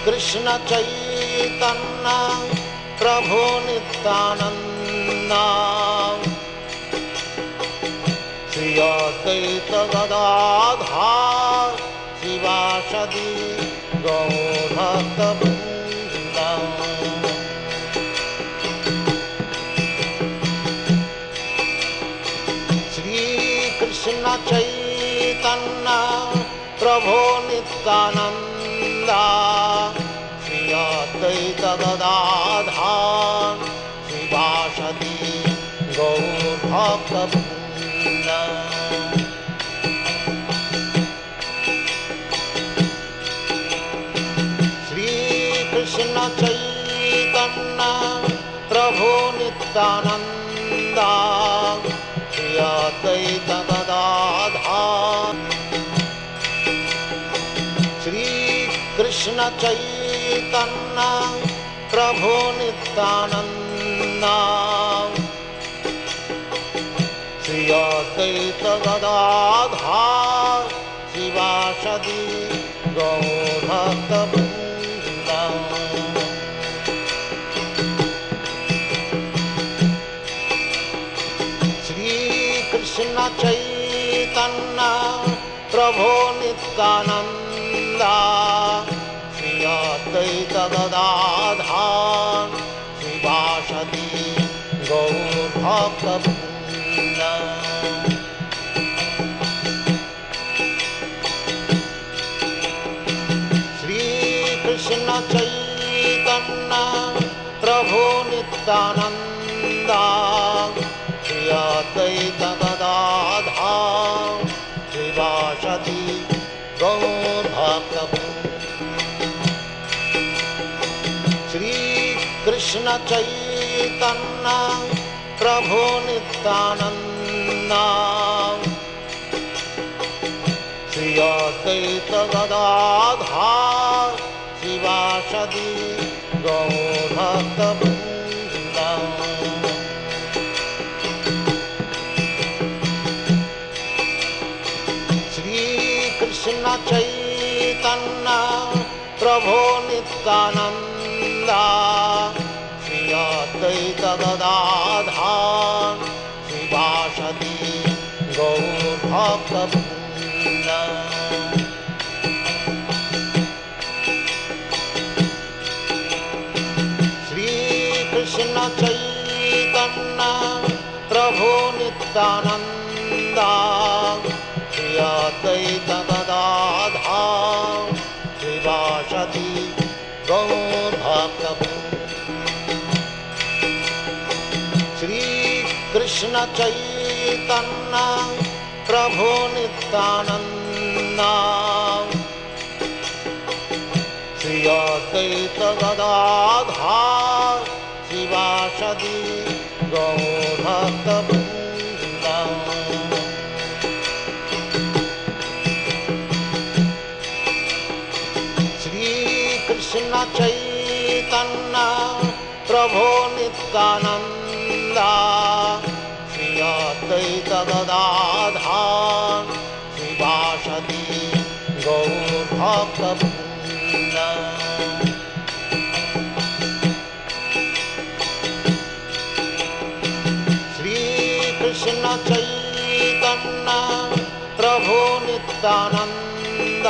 Krishna Chaitanya Prabhu Nityanand Shri Advaita Gadadhar शिवासदि गौरभक्तवृंद। Shri Krishna Chaitanya Prabhu Nityanand Shri Advaita Gadadhar शिवासदि गौरभक्तवृंद। Shri Krishna Chaitanya Prabhu Nityanand Shri Advaita Gadadhar Shri Krishna Chaitanya Prabhu Nityanand Shri Advaita Gadadhar शिवासदि गौरभक्तवृंद। Shri Krishna Chaitanya Prabhu Nityanand Shri Advaita Gadadhar शिवासदि गौरभक्तवृंद। Shri Krishna Chaitanya Prabhu Nityanand Shri Advaita Gadadhar शिवासदि गौरभक्तवृंद। Shri Krishna Chaitanya Prabhu Nityanand Shri Advaita Gadadhar शिवासदि गौरभक्तवृंद। Shri Krishna Chaitanya Prabhu Nityanand Shri Advaita Gadadhar शिवासदि गौरभक्तवृंद। Shri Krishna Chaitanya Prabhu Nityanand Shri Advaita Gadadhar शिवासदि गौरभक्तवृंद। Shri Krishna Chaitanya Prabhu Nityanand Shri Advaita Gadadhar शिवासदि गौरभक्तवृंद। Shri Krishna Chaitanya Prabhu Nityanand Shri Advaita Gadadhar शिवासदि गौरभक्तवृंद। Shri Krishna Chaitanya Prabhu Nityanand